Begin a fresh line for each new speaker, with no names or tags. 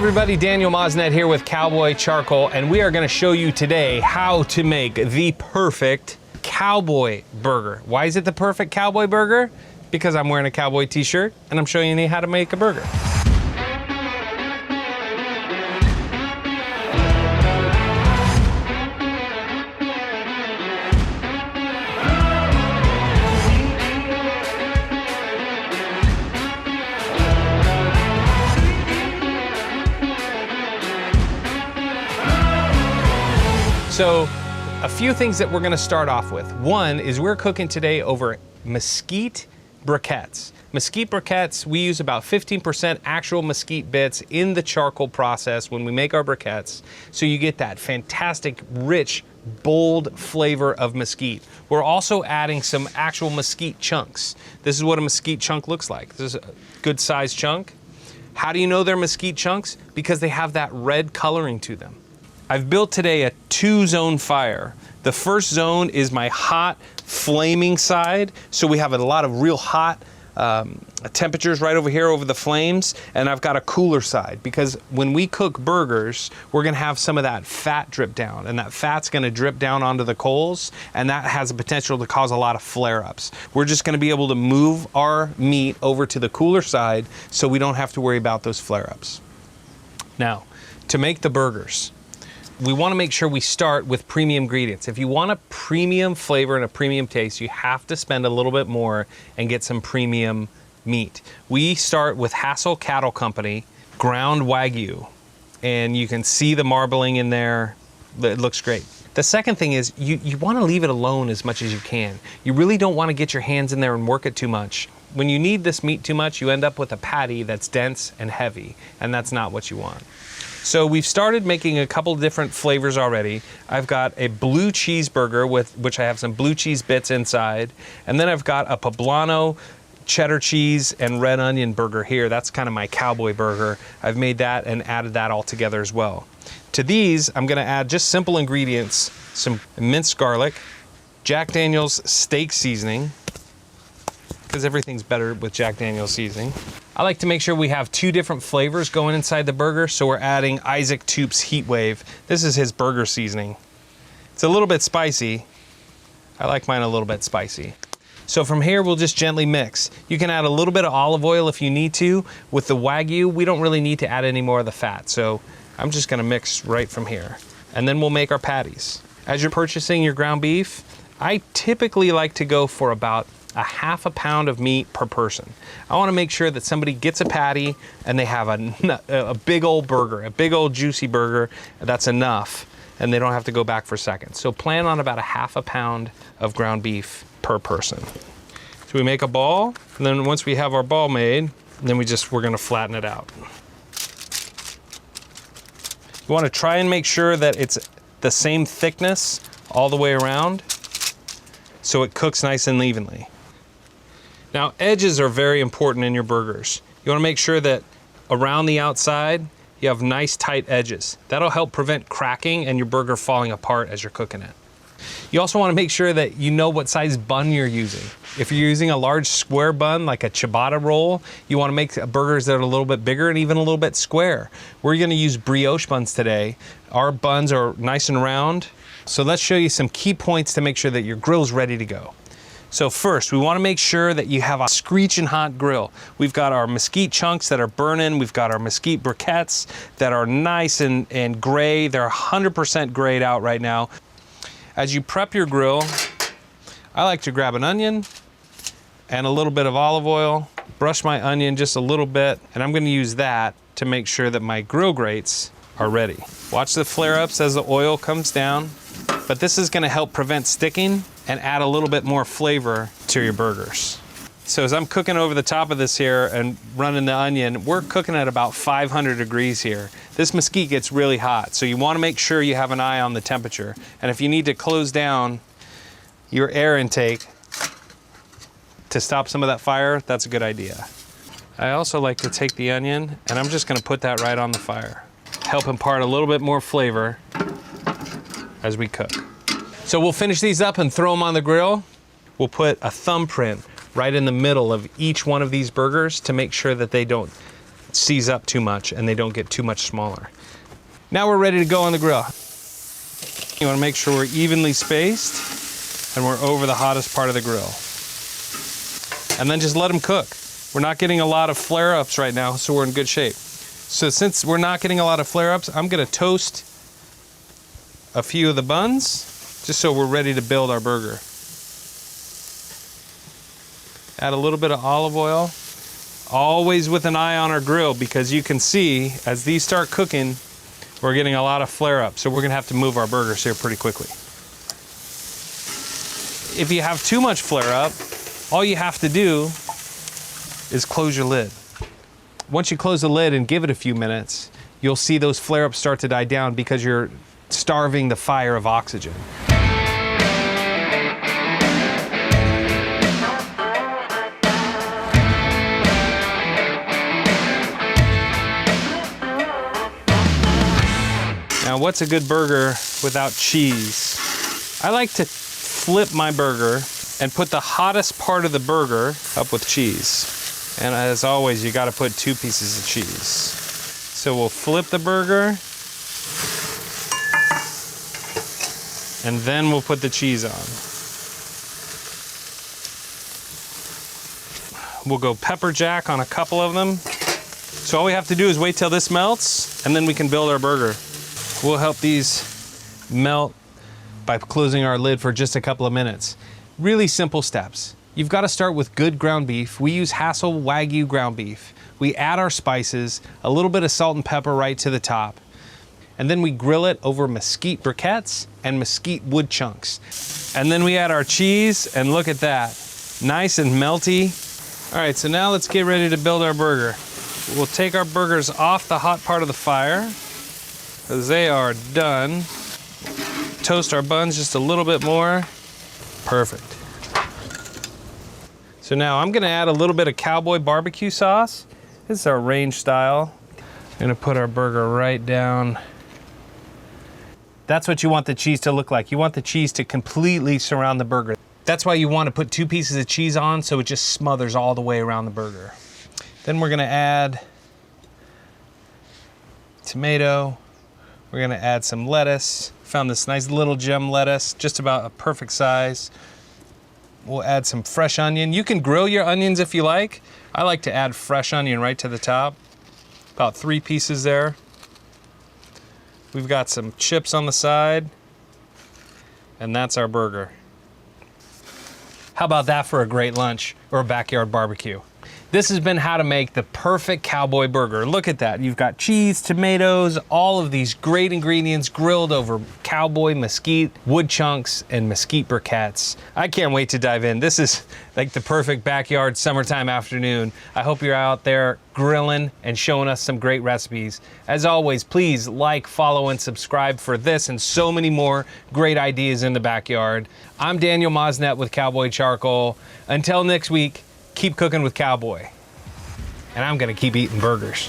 everybody, Daniel Moznett here with Cowboy Charcoal, and we are going to show you today how to make the perfect cowboy burger. Why is it the perfect cowboy burger? Because I'm wearing a cowboy t-shirt and I'm showing you how to make a burger. So, a few things that we're gonna start off with. One is we're cooking today over mesquite briquettes. Mesquite briquettes, we use about 15% actual mesquite bits in the charcoal process when we make our briquettes. So you get that fantastic, rich, bold flavor of mesquite. We're also adding some actual mesquite chunks. This is what a mesquite chunk looks like. This is a good sized chunk. How do you know they're mesquite chunks? Because they have that red coloring to them. I've built today a 2-zone fire. The first zone is my hot, flaming side. So we have a lot of real hot temperatures right over here over the flames. And I've got a cooler side because when we cook burgers, we're gonna have some of that fat drip down, and that fat's gonna drip down onto the coals, and that has the potential to cause a lot of flare-ups. We're just gonna be able to move our meat over to the cooler side so we don't have to worry about those flare-ups. Now, to make the burgers, we want to make sure we start with premium ingredients. If you want a premium flavor and a premium taste, you have to spend a little bit more and get some premium meat. We start with Hassel Cattle Company, ground Wagyu, and you can see the marbling in there. It looks great. The second thing is you want to leave it alone as much as you can. You really don't want to get your hands in there and work it too much. When you knead this meat too much, you end up with a patty that's dense and heavy, and that's not what you want. So we've started making a couple different flavors already. I've got a blue cheeseburger with which I have some blue cheese bits inside. And then I've got a poblano, cheddar cheese, and red onion burger here. That's kind of my cowboy burger. I've made that and added that all together as well. To these, I'm gonna add just simple ingredients, some minced garlic, Jack Daniel's steak seasoning, because everything's better with Jack Daniel's seasoning. I like to make sure we have 2 different flavors going inside the burger, so we're adding Isaac Toop's Heat Wave. This is his burger seasoning. It's a little bit spicy. I like mine a little bit spicy. So from here, we'll just gently mix. You can add a little bit of olive oil if you need to. With the Wagyu, we don't really need to add any more of the fat, so I'm just gonna mix right from here. And then we'll make our patties. As you're purchasing your ground beef, I typically like to go for about a half a pound of meat per person. I wanna make sure that somebody gets a patty and they have a big old burger, a big old juicy burger, that's enough, and they don't have to go back for seconds. So plan on about a half a pound of ground beef per person. So we make a ball, and then once we have our ball made, then we're gonna flatten it out. You wanna try and make sure that it's the same thickness all the way around so it cooks nice and evenly. Now, edges are very important in your burgers. You wanna make sure that around the outside, you have nice tight edges. That'll help prevent cracking and your burger falling apart as you're cooking it. You also wanna make sure that you know what size bun you're using. If you're using a large square bun, like a ciabatta roll, you wanna make burgers that are a little bit bigger and even a little bit square. We're gonna use brioche buns today. Our buns are nice and round. So let's show you some key points to make sure that your grill's ready to go. So first, we wanna make sure that you have a screeching hot grill. We've got our mesquite chunks that are burning. We've got our mesquite briquettes that are nice and gray. They're 100% grayed out right now. As you prep your grill, I like to grab an onion and a little bit of olive oil, brush my onion just a little bit, and I'm gonna use that to make sure that my grill grates are ready. Watch the flare-ups as the oil comes down, but this is gonna help prevent sticking and add a little bit more flavor to your burgers. So as I'm cooking over the top of this here and running the onion, we're cooking at about 500 degrees here. This mesquite gets really hot, so you wanna make sure you have an eye on the temperature. And if you need to close down your air intake to stop some of that fire, that's a good idea. I also like to take the onion and I'm just gonna put that right on the fire. Help impart a little bit more flavor as we cook. So we'll finish these up and throw them on the grill. We'll put a thumbprint right in the middle of each one of these burgers to make sure that they don't seize up too much and they don't get too much smaller. Now we're ready to go on the grill. You want to make sure we're evenly spaced and we're over the hottest part of the grill. And then just let them cook. We're not getting a lot of flare-ups right now, so we're in good shape. So since we're not getting a lot of flare-ups, I'm gonna toast a few of the buns, just so we're ready to build our burger. Add a little bit of olive oil, always with an eye on our grill, because you can see as these start cooking, we're getting a lot of flare-ups, so we're gonna have to move our burgers here pretty quickly. If you have too much flare-up, all you have to do is close your lid. Once you close the lid and give it a few minutes, you'll see those flare-ups start to die down because you're starving the fire of oxygen. Now, what's a good burger without cheese? I like to flip my burger and put the hottest part of the burger up with cheese. And as always, you gotta put 2 pieces of cheese. So we'll flip the burger, and then we'll put the cheese on. We'll go pepper jack on a couple of them. So all we have to do is wait till this melts, and then we can build our burger. We'll help these melt by closing our lid for just a couple of minutes. Really simple steps. You've got to start with good ground beef. We use Hassel Wagyu ground beef. We add our spices, a little bit of salt and pepper right to the top. And then we grill it over mesquite briquettes and mesquite wood chunks. And then we add our cheese, and look at that. Nice and melty. All right, so now let's get ready to build our burger. We'll take our burgers off the hot part of the fire, because they are done. Toast our buns just a little bit more. Perfect. So now I'm gonna add a little bit of Cowboy barbecue sauce. This is our range style. I'm gonna put our burger right down. That's what you want the cheese to look like. You want the cheese to completely surround the burger. That's why you want to put 2 pieces of cheese on, so it just smothers all the way around the burger. Then we're gonna add tomato. We're gonna add some lettuce. Found this nice little gem lettuce, just about a perfect size. We'll add some fresh onion. You can grill your onions if you like. I like to add fresh onion right to the top. About 3 pieces there. We've got some chips on the side. And that's our burger. How about that for a great lunch or a backyard barbecue? This has been how to make the perfect Cowboy burger. Look at that. You've got cheese, tomatoes, all of these great ingredients grilled over Cowboy, mesquite, wood chunks, and mesquite briquettes. I can't wait to dive in. This is like the perfect backyard summertime afternoon. I hope you're out there grilling and showing us some great recipes. As always, please like, follow, and subscribe for this and so many more great ideas in the backyard. I'm Daniel Moznett with Cowboy Charcoal. Until next week, keep cooking with Cowboy. And I'm gonna keep eating burgers.